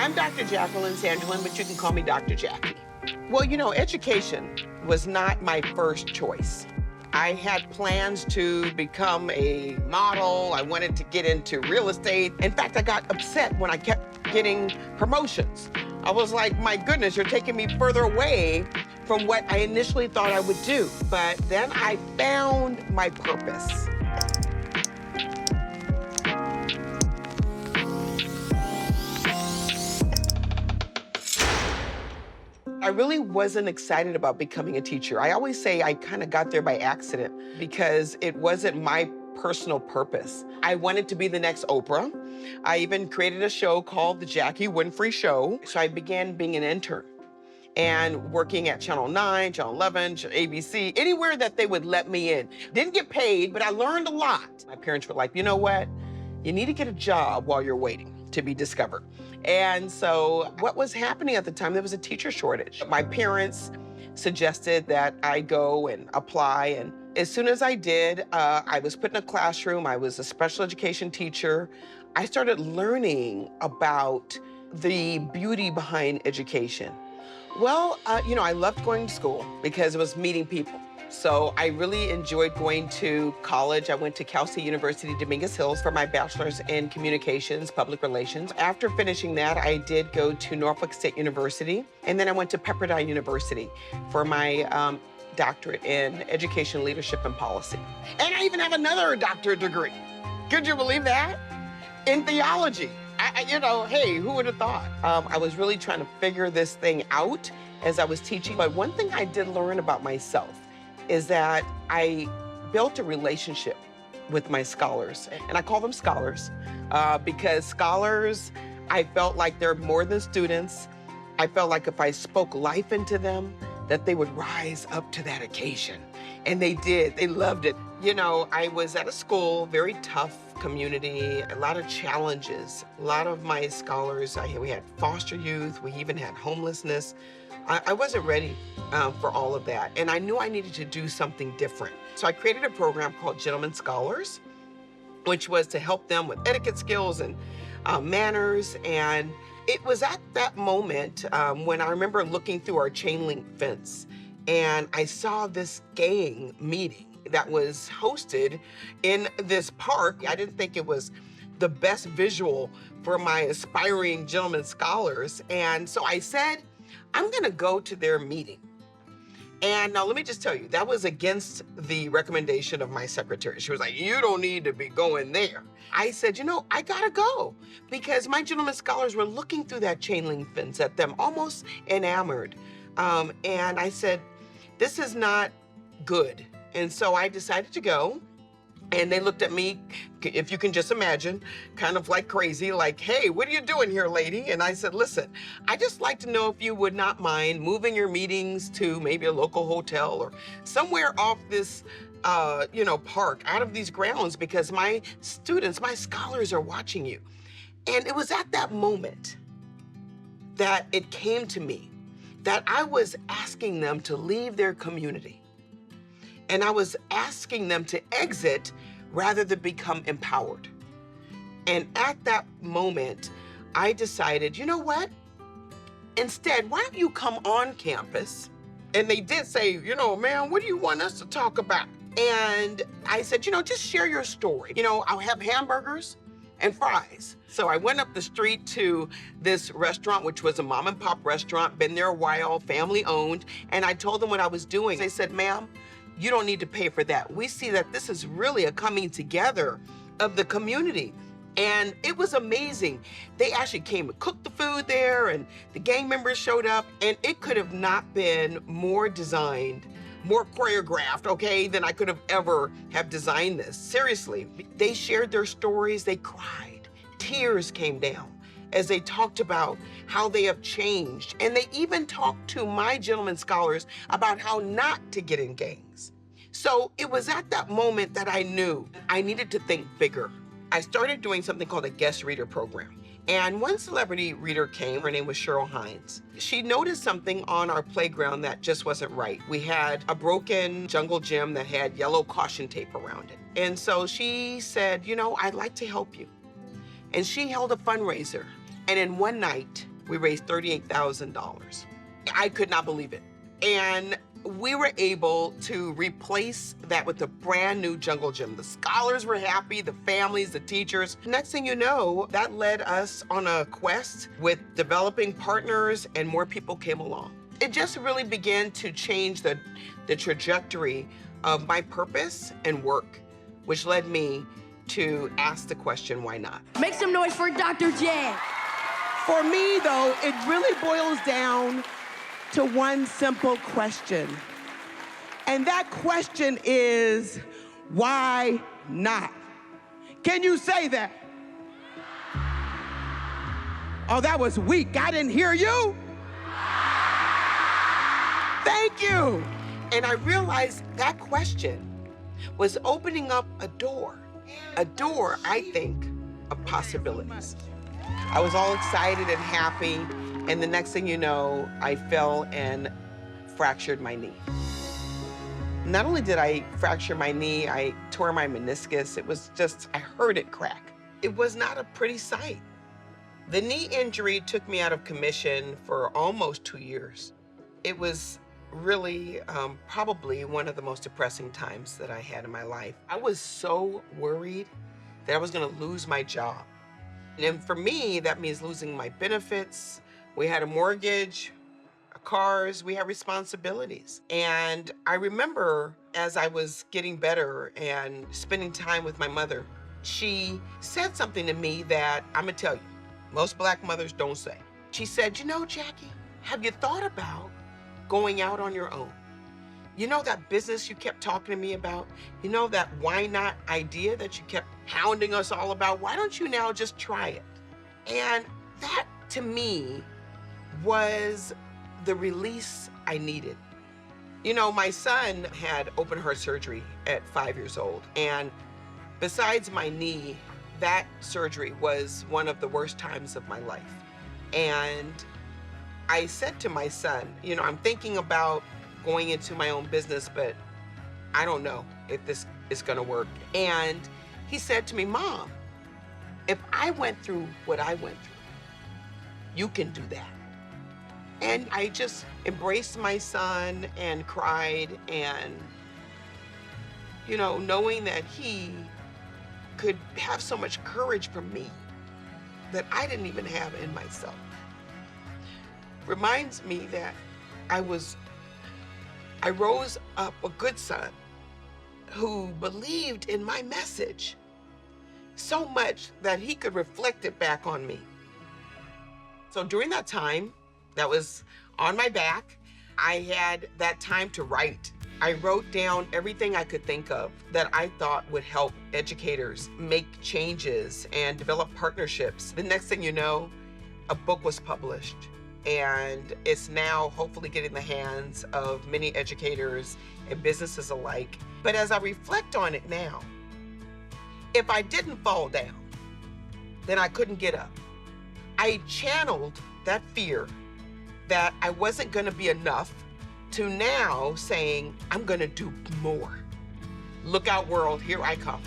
I'm Dr. Jacqueline Sanderlin, but you can call me Dr. Jackie. Well, you know, education was not my first choice. I had plans to become a model. I wanted to get into real estate. In fact, I got upset when I kept getting promotions. I was like, my goodness, you're taking me further away from what I initially thought I would do. But then I found my purpose. I really wasn't excited about becoming a teacher. I always say I kind of got there by accident because it wasn't my personal purpose. I wanted to be the next Oprah. I even created a show called The Jackie Winfrey Show. So I began being an intern and working at Channel 9, Channel 11, ABC, anywhere that they would let me in. Didn't get paid, but I learned a lot. My parents were like, you know what? You need to get a job while you're waiting to be discovered. And so what was happening at the time, there was a teacher shortage. My parents suggested that I go and apply. And as soon as I did, I was put in a classroom. I was a special education teacher. I started learning about the beauty behind education. Well, you know, I loved going to school because it was meeting people. So I really enjoyed going to college. I went to Cal State University, Dominguez Hills for my bachelor's in communications, public relations. After finishing that, I did go to Norfolk State University, and then I went to Pepperdine University for my doctorate in education, leadership, and policy. And I even have another doctorate degree. Could you believe that? In theology. You know, hey, who would have thought? I was really trying to figure this thing out as I was teaching. But one thing I did learn about myself is that I built a relationship with my scholars. And I call them scholars because scholars, I felt like they're more than students. I felt like if I spoke life into them, that they would rise up to that occasion. And they did, they loved it. You know, I was at a school, very tough community, a lot of challenges. A lot of my scholars, we had foster youth, we even had homelessness. I wasn't ready for all of that, and I knew I needed to do something different. So I created a program called Gentlemen Scholars, which was to help them with etiquette skills and manners. And it was at that moment when I remember looking through our chain link fence, and I saw this gang meeting that was hosted in this park. I didn't think it was the best visual for my aspiring gentlemen scholars. And so I said, I'm gonna go to their meeting. And now let me just tell you, that was against the recommendation of my secretary. She was like, you don't need to be going there. I said, you know, I gotta go because my gentlemen scholars were looking through that chain link fence at them, almost enamored. And I said, this is not good. And so I decided to go. And they looked at me, if you can just imagine, kind of like crazy, like, hey, what are you doing here, lady? And I said, listen, I just like to know if you would not mind moving your meetings to maybe a local hotel or somewhere off this, you know, park, out of these grounds, because my students, my scholars are watching you. And it was at that moment that it came to me that I was asking them to leave their community. And I was asking them to exit rather than become empowered. And at that moment, I decided, you know what? Instead, why don't you come on campus? And they did say, you know, ma'am, what do you want us to talk about? And I said, you know, just share your story. You know, I'll have hamburgers and fries. So I went up the street to this restaurant, which was a mom and pop restaurant, been there a while, family owned. And I told them what I was doing. They said, ma'am, you don't need to pay for that. We see that this is really a coming together of the community. And it was amazing. They actually came and cooked the food there, and the gang members showed up, and it could have not been more designed, more choreographed, okay, than I could have ever have designed this. Seriously, they shared their stories, they cried. Tears came down as they talked about how they have changed. And they even talked to my gentlemen scholars about how not to get in gangs. So it was at that moment that I knew I needed to think bigger. I started doing something called a guest reader program. And one celebrity reader came, her name was Cheryl Hines. She noticed something on our playground that just wasn't right. We had a broken jungle gym that had yellow caution tape around it. And so she said, you know, I'd like to help you. And she held a fundraiser. And in one night, We raised $38,000. I could not believe it. And we were able to replace that with a brand new jungle gym. The scholars were happy, the families, the teachers. Next thing you know, that led us on a quest with developing partners, and more people came along. It just really began to change the trajectory of my purpose and work, which led me to ask the question, why not? Make some noise for Dr. J. For me, though, it really boils down to one simple question. And that question is, why not? Can you say that? Oh, that was weak. I didn't hear you. Thank you. And I realized that question was opening up a door, I think, of possibilities. I was all excited and happy, and the next thing you know, I fell and fractured my knee. Not only did I fracture my knee, I tore my meniscus. It was just, I heard it crack. It was not a pretty sight. The knee injury took me out of commission for almost 2 years. It was really probably one of the most depressing times that I had in my life. I was so worried that I was gonna lose my job. And for me, that means losing my benefits. We had a mortgage, cars, we had responsibilities. And I remember as I was getting better and spending time with my mother, she said something to me that I'm gonna tell you, most Black mothers don't say. She said, you know, Jackie, have you thought about going out on your own? You know that business you kept talking to me about? You know that why not idea that you kept hounding us all about? Why don't you now just try it? And that, to me, was the release I needed. You know, my son had open heart surgery at 5 years old. And besides my knee, that surgery was one of the worst times of my life. And I said to my son, you know, I'm thinking about going into my own business, but I don't know if this is gonna work. And he said to me, Mom, if I went through what I went through, you can do that. And I just embraced my son and cried, and, you know, knowing that he could have so much courage for me that I didn't even have in myself, reminds me that I rose up a good son who believed in my message so much that he could reflect it back on me. So during that time that was on my back, I had that time to write. I wrote down everything I could think of that I thought would help educators make changes and develop partnerships. The next thing you know, a book was published, and it's now hopefully getting the hands of many educators and businesses alike. But as I reflect on it now, if I didn't fall down, then I couldn't get up. I channeled that fear that I wasn't gonna be enough to now saying, I'm gonna do more. Look out, world, here I come.